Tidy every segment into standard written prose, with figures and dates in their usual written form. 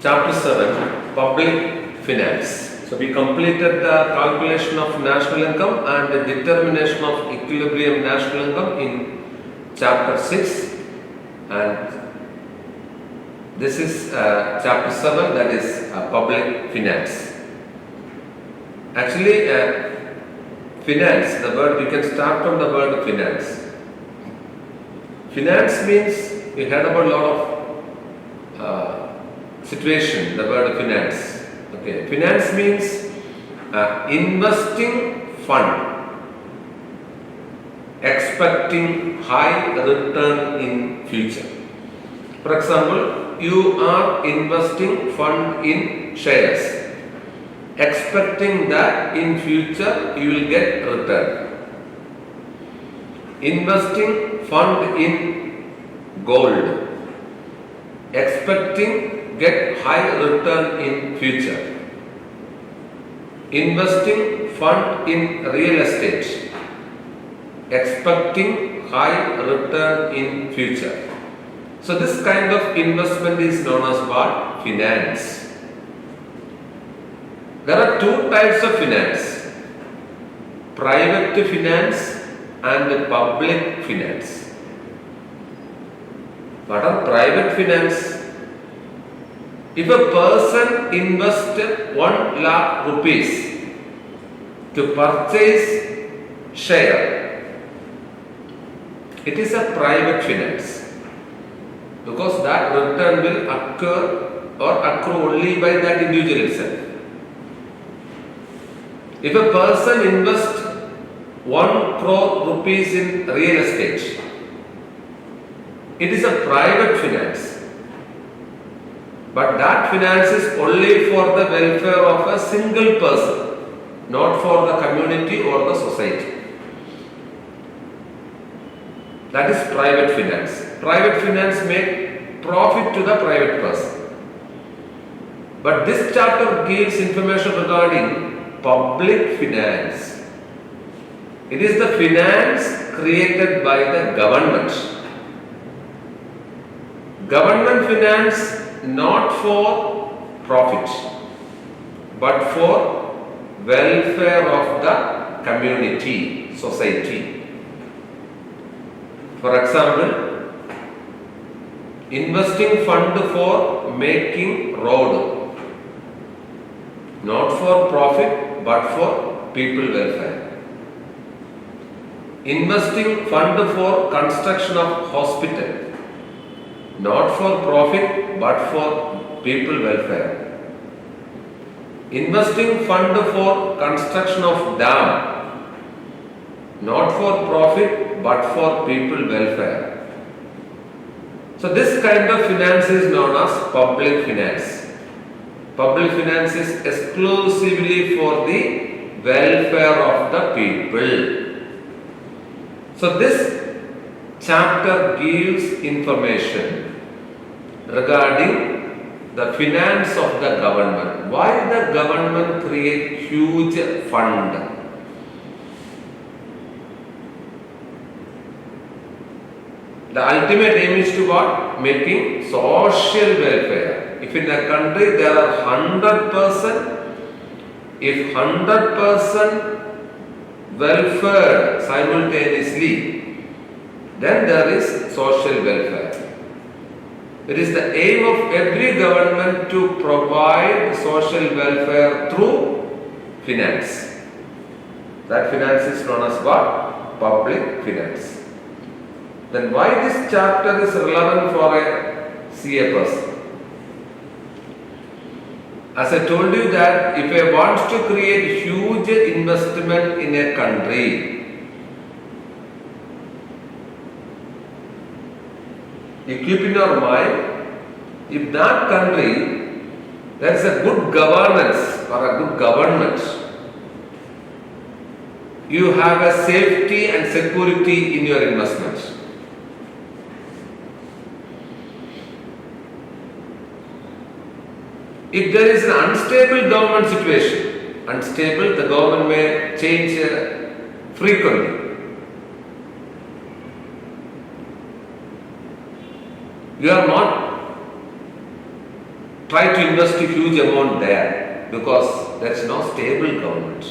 Chapter 7, Public Finance. So we completed the calculation of national income and the determination of equilibrium national income in Chapter 6, and this is Chapter 7, that is Public Finance. Actually, finance, the word, we can start from the word finance. Finance means, we heard about a lot of situation, the word finance. Okay, finance means investing fund, expecting high return in future. For example, you are investing fund in shares, expecting that in future you will get return. Investing fund in gold, expecting get high return in future. Investing fund in real estate, expecting high return in future. So this kind of investment is known as what? Finance. There are two types of finance: private finance and public finance. What are private finance? If a person invested 1 lakh rupees to purchase share, it is a private finance, because that return will occur or accrue only by that individual itself. If a person invests 1 crore rupees in real estate, it is a private finance. But that finance is only for the welfare of a single person, not for the community or the society. That is private finance. Private finance make profit to the private person. But this chapter gives information regarding public finance. It is the finance created by the government. Government finance not for profit, but for welfare of the community, society. For example, investing fund for making road, not for profit but for people welfare. Investing fund for construction of hospital, not for profit but for people welfare. Investing fund for construction of dam, not for profit but for people welfare. So this kind of finance is known as public finance. Public finance is exclusively for the welfare of the people. So this chapter gives information regarding the finance of the government. Why the government create huge fund? The ultimate aim is to what? Making social welfare. If in a country there are 100%, if 100% welfare simultaneously, then there is social welfare. It is the aim of every government to provide social welfare through finance. That finance is known as what? Public finance. Then why this chapter is relevant for a CA person? As I told you that if I want to create huge investment in a country, you keep in your mind, if that country there is a good governance or a good government, you have a safety and security in your investment. If there is an unstable government situation, unstable, the government may change frequently. You are not try to invest a huge amount there because that's no stable government.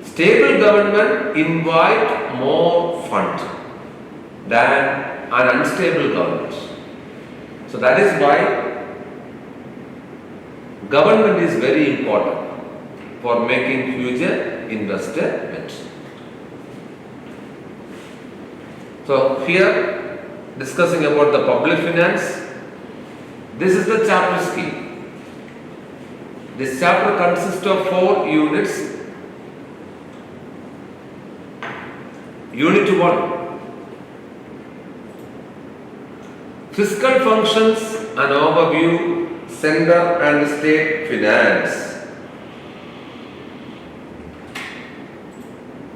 Stable government invite more fund than an unstable government. So that is why government is very important for making huge investments. So here discussing about the public finance, this is the chapter scheme. This chapter consists of 4 units. Unit 1, fiscal functions and overview, center and state finance.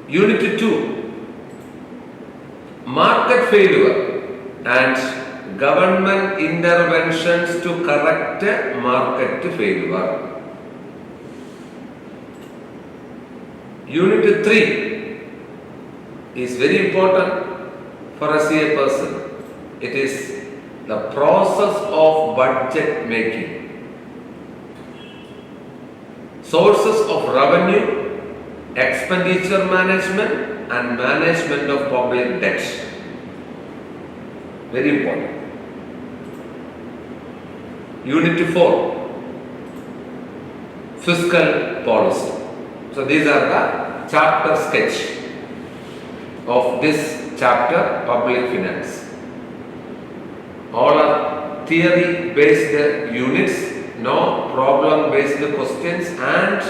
Unit 2, market failure and government interventions to correct market failure. Unit 3 is very important for a CA person. It is the process of budget making, sources of revenue, expenditure management and management of public debt. Very important. Unit 4, fiscal policy. So these are the chapter sketch of this chapter, public finance. All are theory based units, no problem based questions and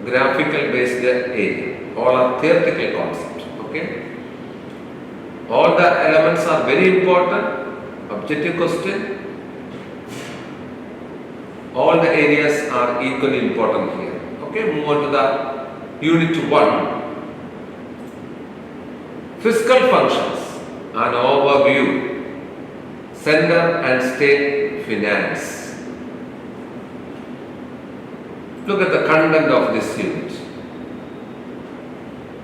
graphical based area. All are theoretical concepts. Okay. All the elements are very important. Objective question. All the areas are equally important here. Okay. Move on to the unit 1. Fiscal functions, an overview, center and state finance. Look at the content of this unit.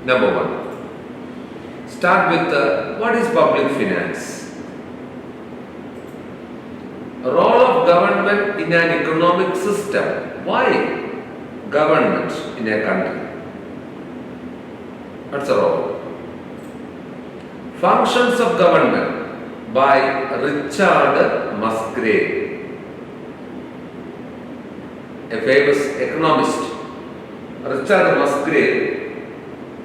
Number 1. Start with what is public finance? Role of government in an economic system. Why government in a country? What's the role? Functions of Government by Richard Musgrave, a famous economist. Richard Musgrave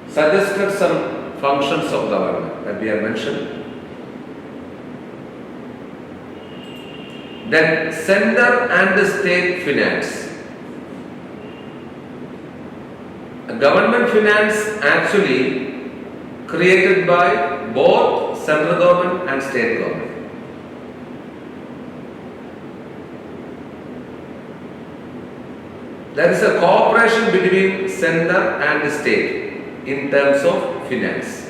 suggested some functions of government that we have mentioned. Then center and state finance. Government finance actually created by both central government and state government. There is a cooperation between center and state in terms of finance.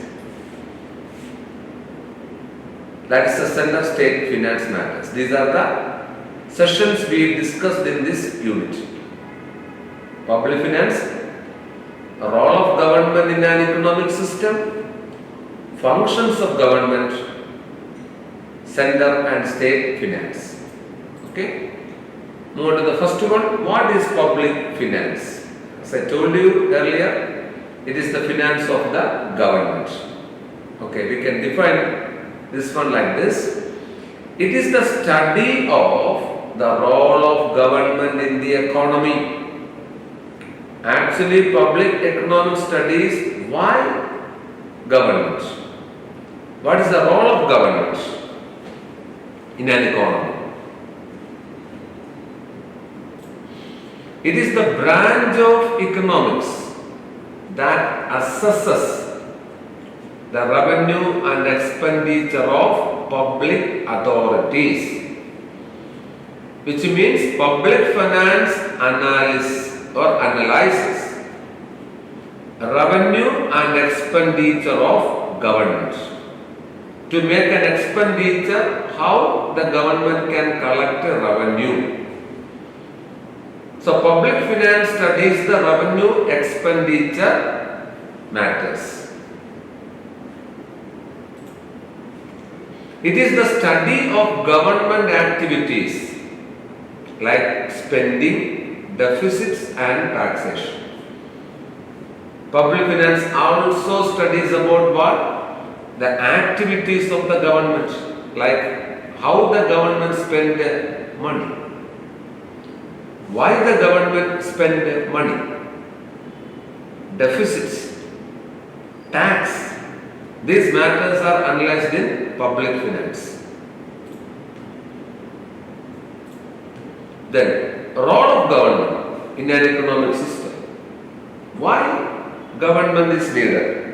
That is the center state finance matters. These are the sessions we discussed in this unit. Public finance, role of government in an economic system, functions of government, center and state finance. Okay. Move on to the first one. What is public finance? As I told you earlier, it is the finance of the government. Okay, we can define this one like this. It is the study of the role of government in the economy. Actually, public economic studies why government. What is the role of government in an economy? It is the branch of economics that assesses the revenue and expenditure of public authorities, which means public finance analyzes revenue and expenditure of government. To make an expenditure, how the government can collect revenue. So public finance studies the revenue expenditure matters. It is the study of government activities like spending, deficits and taxation. Public finance also studies about what? The activities of the government, like how the government spend money. Why the government spend money? Deficits, tax. These matters are analyzed in public finance. Then, role of government in an economic system. Why government is needed?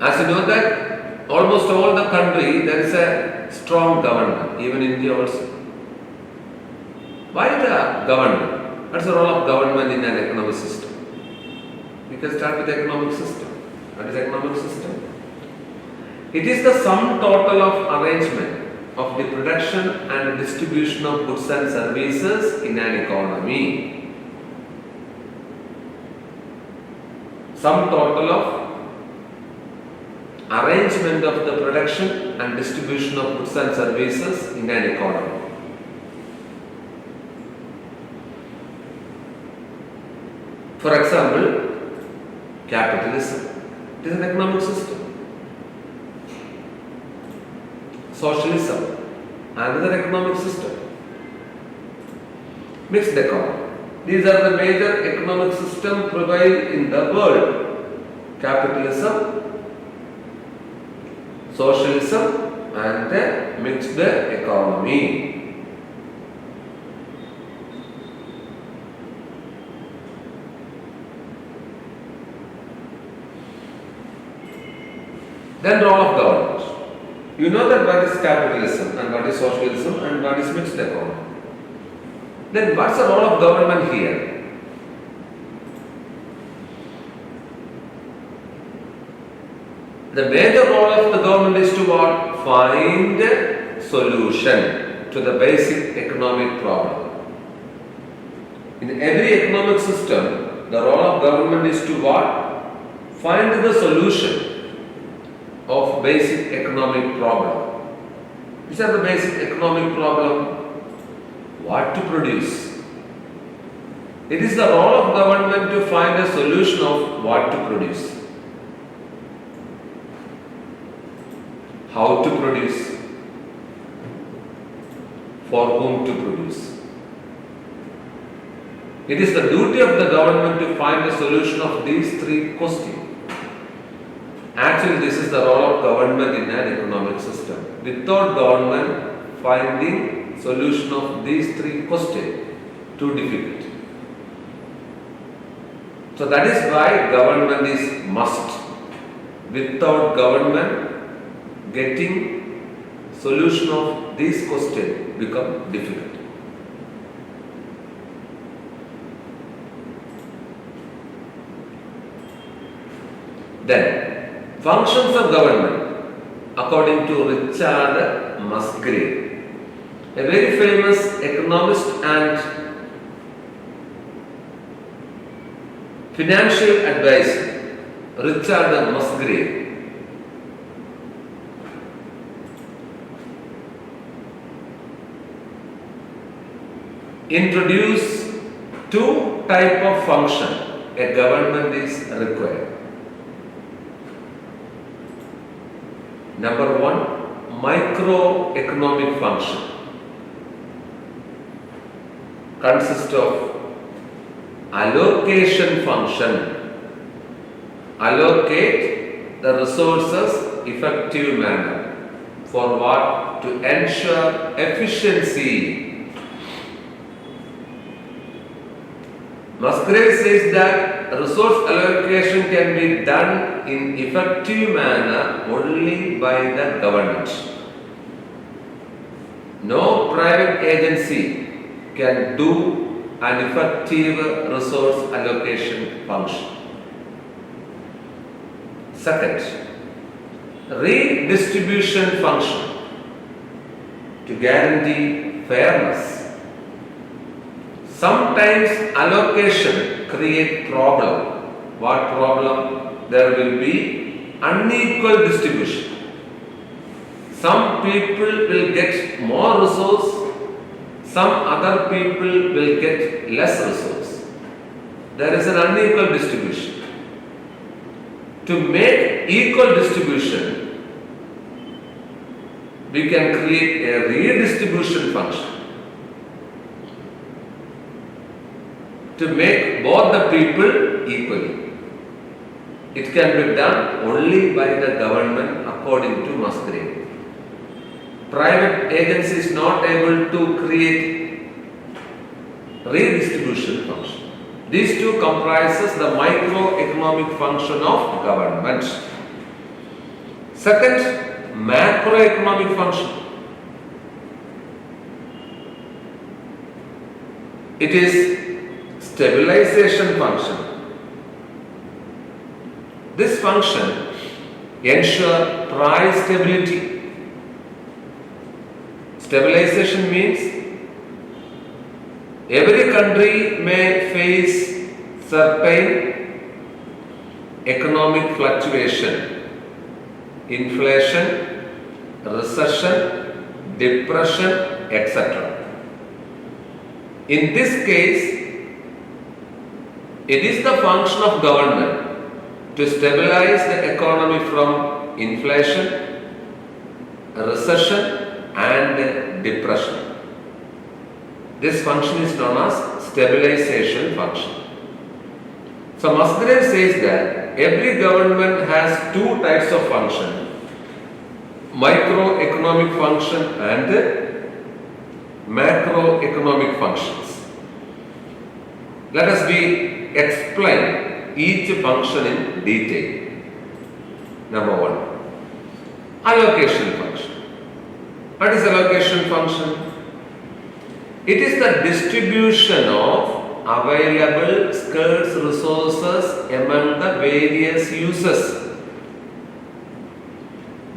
As you know that almost all the country there is a strong government, even India also. Why the government? What's the role of government in an economic system? We can start with the economic system. What is economic system? It is the sum total of arrangement of the production and distribution of goods and services in an economy. Sum total of arrangement of the production and distribution of goods and services in an economy. For example, capitalism. It is an economic system. Socialism, another economic system. Mixed economy. These are the major economic systems prevail in the world. Capitalism, socialism and the mixed economy. Then role of government. You know that what is capitalism and what is socialism and what is mixed economy. Then what's the role of government here? The major role of the government is to what? Find a solution to the basic economic problem. In every economic system, the role of government is to what? Find the solution of basic economic problem. Which are the basic economic problem? What to produce. It is the role of government to find a solution of what to produce. How to produce. For whom to produce. It is the duty of the government to find a solution of these three questions. Actually, this is the role of government in an economic system. Without government finding solution of these three questions, too difficult. So that is why government is must. Without government, getting solution of these questions become difficult. Then, functions of government according to Richard Musgrave, a very famous economist and financial advisor, Richard Musgrave, introduced two types of function a government is required. Number one, microeconomic function consists of allocation function. Allocate the resources effective manner for what? To ensure efficiency. Musgrave says that resource allocation can be done in effective manner only by the government. No private agency can do an effective resource allocation function. Second, redistribution function to guarantee fairness. Sometimes allocation create problem. What problem? There will be unequal distribution. some people will get more resource, some other people will get less resource. There is an unequal distribution. To make equal distribution, we can create a redistribution function to make both the people equally. It can be done only by the government according to Musgrave. Private agency is not able to create redistribution function. These two comprises the microeconomic function of government. Second, macroeconomic function. It is stabilization function. This function ensures price stability. Stabilization means every country may face certain economic fluctuation, inflation, recession, depression, etc. In this case, it is the function of government to stabilize the economy from inflation, recession, and depression. This function is known as stabilization function. So Musgrave says that every government has two types of function: microeconomic function and macroeconomic functions. Let us explain each function in detail. Number one, allocation function. What is allocation function? It is the distribution of available scarce resources among the various users.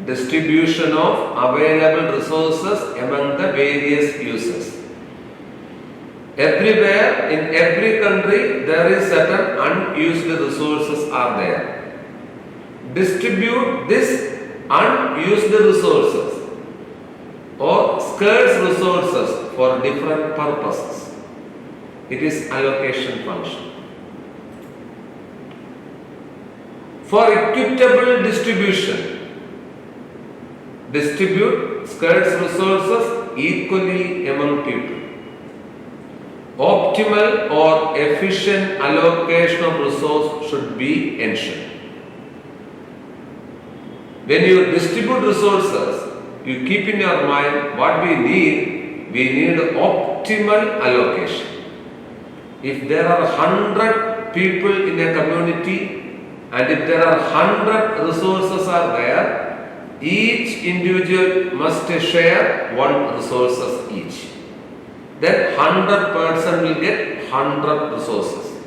Distribution of available resources among the various users. Everywhere, in every country, there is certain unused resources are there. Distribute this unused resources or scarce resources for different purposes. It is allocation function. For equitable distribution, distribute scarce resources equally among people. Optimal or efficient allocation of resource should be ensured. When you distribute resources, you keep in your mind what we need optimal allocation. If there are 100 people in a community and if there are 100 resources are there, each individual must share one resources each. Then 100% will get 100 resources.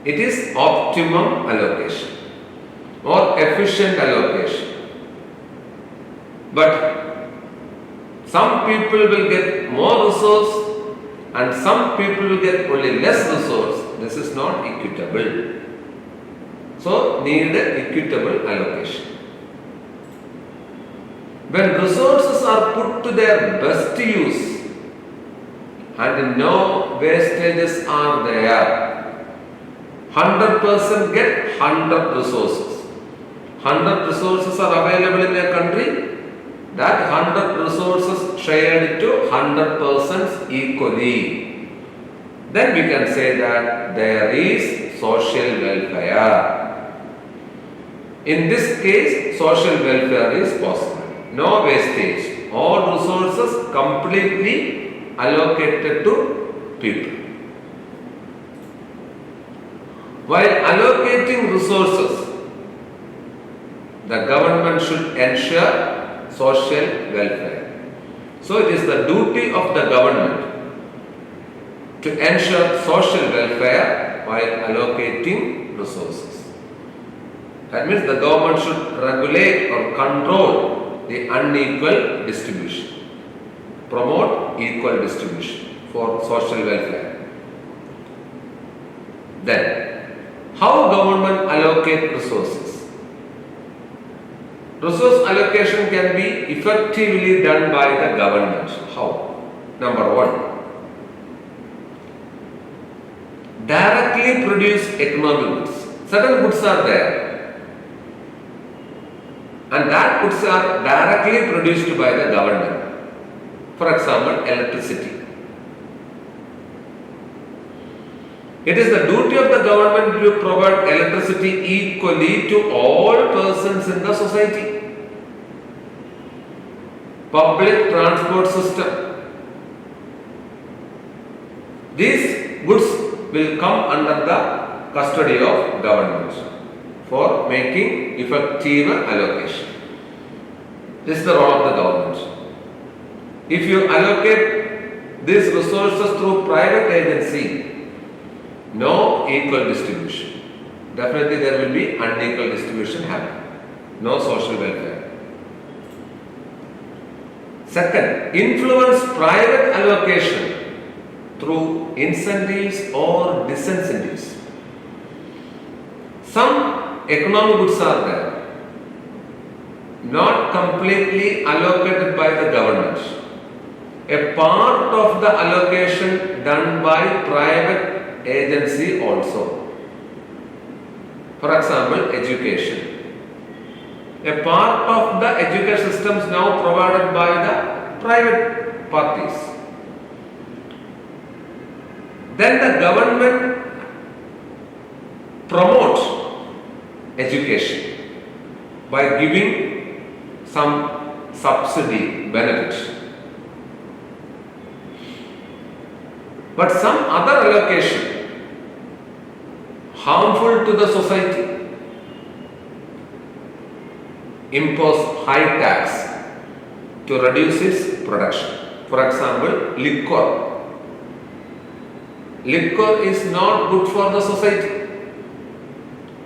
It is optimum allocation or efficient allocation. But some people will get more resource and some people will get only less resource. This is not equitable. So, need equitable allocation. When resources are put to their best use and no wastages are there, 100% get 100 resources. 100 resources are available in a country. That 100 resources shared to 100 persons equally. Then we can say that there is social welfare. In this case, social welfare is possible. No wastage. All resources completely allocated to people. While allocating resources, the government should ensure social welfare. So it is the duty of the government to ensure social welfare while allocating resources. That means the government should regulate or control the unequal distribution, promote equal distribution for social welfare. Then, how government allocate resources? Resource allocation can be effectively done by the government. How? Number one, directly produce economic goods. Certain goods are there, and that goods are directly produced by the government. For example, electricity. It is the duty of the government to provide electricity equally to all persons in the society. Public transport system. These goods will come under the custody of government for making effective allocation. This is the role of the government. If you allocate these resources through private agency, no equal distribution. Definitely there will be unequal distribution happen. No social welfare. Second, influence private allocation through incentives or disincentives. Some economic goods are there, not completely allocated by the government. A part of the allocation done by private agency also. For example, education. A part of the education system is now provided by the private parties. Then the government promotes education by giving some subsidy benefit. But some other allocation harmful to the society, impose high tax to reduce its production. For example, liquor. Liquor is not good for the society.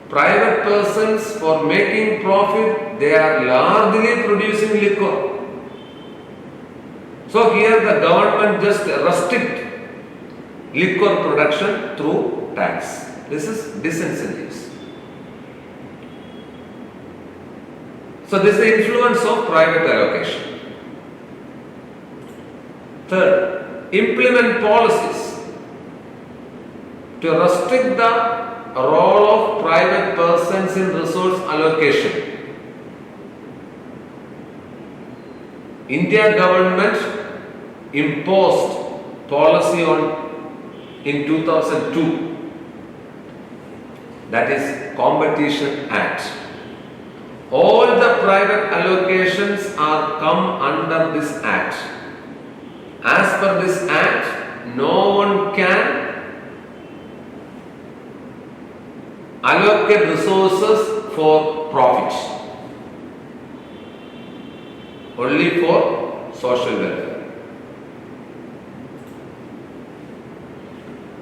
Private persons, for making profit, they are largely producing liquor. So here the government just restrict liquor production through tax. This is disincentives. So this is the influence of private allocation. Third, implement policies to restrict the role of private persons in resource allocation. India government imposed policy in 2002, that is Competition Act. All the private allocations are come under this act. As per this act, no one can allocate resources for profit, only for social welfare.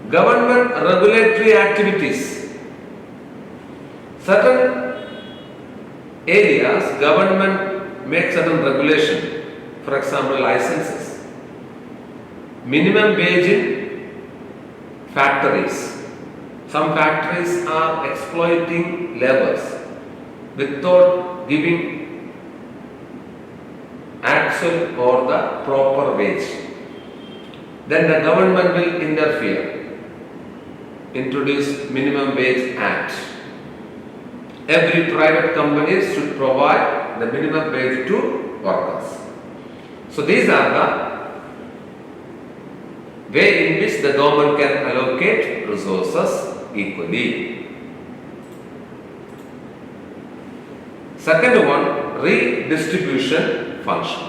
Government regulatory activities. Certain areas, government makes certain regulation. For example, licenses. Minimum wage in factories. Some factories are exploiting laborers without giving actual or the proper wage. Then the government will interfere, introduce Minimum Wage Act. Every private company should provide the minimum wage to workers. So these are the way in which the government can allocate resources equally. Second one, redistribution function.